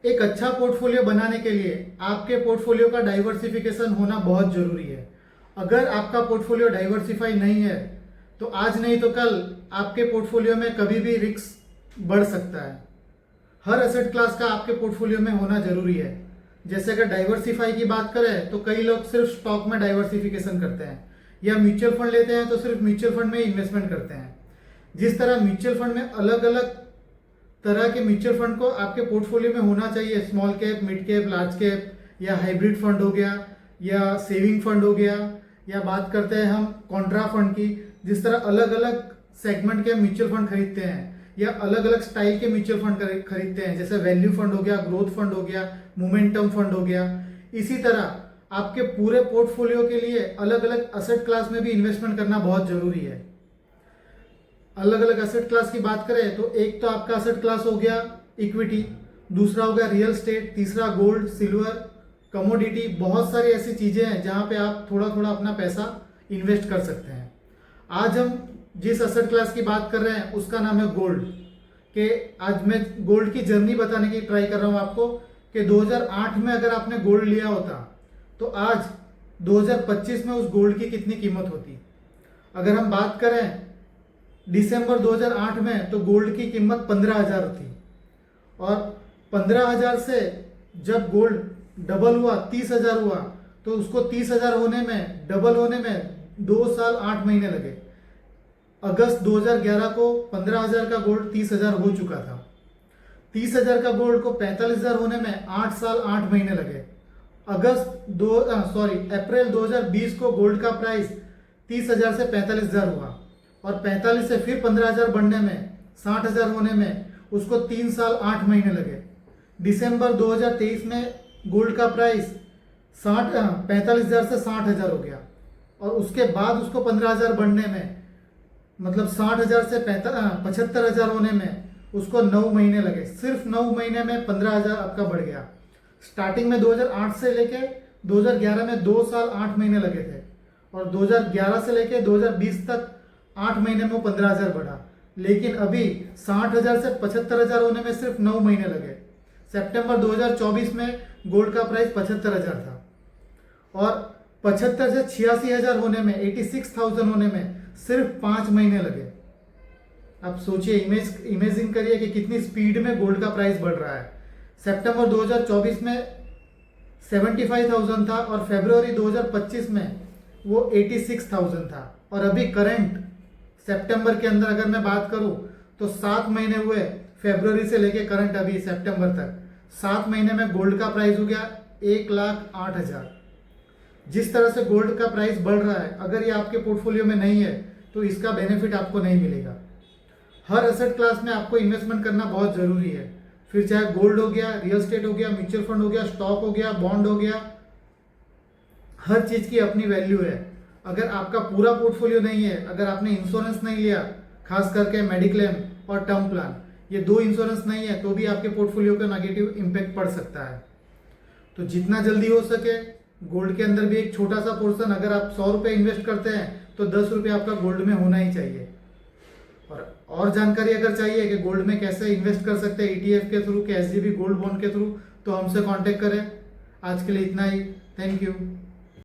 एक अच्छा पोर्टफोलियो बनाने के लिए आपके पोर्टफोलियो का डाइवर्सिफिकेशन होना बहुत जरूरी है। अगर आपका पोर्टफोलियो डाइवर्सिफाई नहीं है तो आज नहीं तो कल आपके पोर्टफोलियो में कभी भी रिस्क बढ़ सकता है। हर एसेट क्लास का आपके पोर्टफोलियो में होना जरूरी है। जैसे अगर डाइवर्सिफाई की बात करें तो कई लोग सिर्फ स्टॉक में डाइवर्सिफिकेशन करते हैं या म्यूचुअल फंड लेते हैं तो सिर्फ म्यूचुअल फंड में इन्वेस्टमेंट करते हैं। जिस तरह म्यूचुअल फंड में अलग अलग तरह के म्यूचुअल फंड को आपके पोर्टफोलियो में होना चाहिए, small cap, mid cap, large cap, या हाइब्रिड फंड हो गया, या सेविंग फंड हो गया, या बात करते हैं हम कॉन्ट्रा फंड की। जिस तरह अलग अलग सेगमेंट के म्यूचुअल फंड खरीदते हैं या अलग अलग स्टाइल के म्यूचुअल फंड खरीदते हैं, जैसे वैल्यू फंड हो गया, ग्रोथ फंड हो गया, मोमेंटम फंड हो गया, इसी तरह आपके पूरे पोर्टफोलियो के लिए अलग अलग असेट क्लास में भी इन्वेस्टमेंट करना बहुत जरूरी है। अलग अलग एसेट क्लास की बात करें तो एक तो आपका एसेट क्लास हो गया इक्विटी, दूसरा हो गया रियल एस्टेट, तीसरा गोल्ड, सिल्वर, कमोडिटी। बहुत सारी ऐसी चीजें हैं जहां पे आप थोड़ा थोड़ा अपना पैसा इन्वेस्ट कर सकते हैं। आज हम जिस एसेट क्लास की बात कर रहे हैं उसका नाम है गोल्ड। के आज मैं गोल्ड की जर्नी बताने की ट्राई कर रहा हूं आपको कि 2008 में अगर आपने गोल्ड लिया होता तो आज 2025 में उस गोल्ड की कितनी कीमत होती। अगर हम बात करें दिसंबर 2008 में तो गोल्ड की कीमत 15,000 थी, और 15,000 से जब गोल्ड डबल हुआ 30,000 हुआ तो उसको 30,000 होने में, डबल होने में 2 साल 8 महीने लगे। अगस्त 2011 को 15,000 का गोल्ड 30,000 हो चुका था। 30,000 का गोल्ड को 45,000 होने में 8 साल 8 महीने लगे। अप्रैल 2020 को गोल्ड का प्राइस 30,000 से 45,000 हुआ, और 45 से फिर 15,000 बढ़ने में, 60,000 होने में उसको 3 साल 8 महीने लगे। दिसंबर 2023 में गोल्ड का प्राइस 45,000 से 60,000 हो गया, और उसके बाद उसको 15,000 बढ़ने में, मतलब 60,000 से 75,000 होने में उसको 9 महीने लगे। सिर्फ 9 महीने में 15,000 आपका बढ़ गया। स्टार्टिंग में 2008 से लेके 2011 में 2 साल 8 महीने लगे थे, और 2011 से लेके 2020 तक 8 महीने में 15,000 बढ़ा। लेकिन अभी 60,000 से 75,000 होने में सिर्फ 9 महीने लगे। सितंबर 2024 में गोल्ड का प्राइस 75,000 था, और 75 से 86,000 होने में, 86,000 होने में सिर्फ 5 महीने लगे। अब सोचिए, इमेजिन करिए कि कितनी स्पीड में गोल्ड का प्राइस बढ़ रहा है। सितंबर 2024 में 75,000 था, और फरवरी 2025 में वो 86,000 था, और अभी करंट सितंबर के अंदर अगर मैं बात करूं तो 7 महीने हुए, फरवरी से लेके करंट अभी सितंबर तक 7 महीने में गोल्ड का प्राइस हो गया 1,08,000। जिस तरह से गोल्ड का प्राइस बढ़ रहा है, अगर ये आपके पोर्टफोलियो में नहीं है तो इसका बेनिफिट आपको नहीं मिलेगा। हर एसेट क्लास में आपको इन्वेस्टमेंट करना बहुत जरूरी है, फिर चाहे गोल्ड हो गया, रियल एस्टेट हो गया, म्यूचुअल फंड हो गया, स्टॉक हो गया, बॉन्ड हो गया। हर चीज की अपनी वैल्यू है। अगर आपका पूरा पोर्टफोलियो नहीं है, अगर आपने इंश्योरेंस नहीं लिया, खास करके मेडिक्लेम और टर्म प्लान, ये 2 इंश्योरेंस नहीं है, तो भी आपके पोर्टफोलियो का नेगेटिव इम्पैक्ट पड़ सकता है। तो जितना जल्दी हो सके गोल्ड के अंदर भी एक छोटा सा पोर्शन, अगर आप 100 रुपये इन्वेस्ट करते हैं तो 10 रुपये आपका गोल्ड में होना ही चाहिए। और जानकारी अगर चाहिए कि गोल्ड में कैसे इन्वेस्ट कर सकते हैं, ETF के थ्रू, के SGB गोल्ड बॉन्ड के थ्रू, तो हमसे कांटेक्ट करें। आज के लिए इतना ही। Thank you.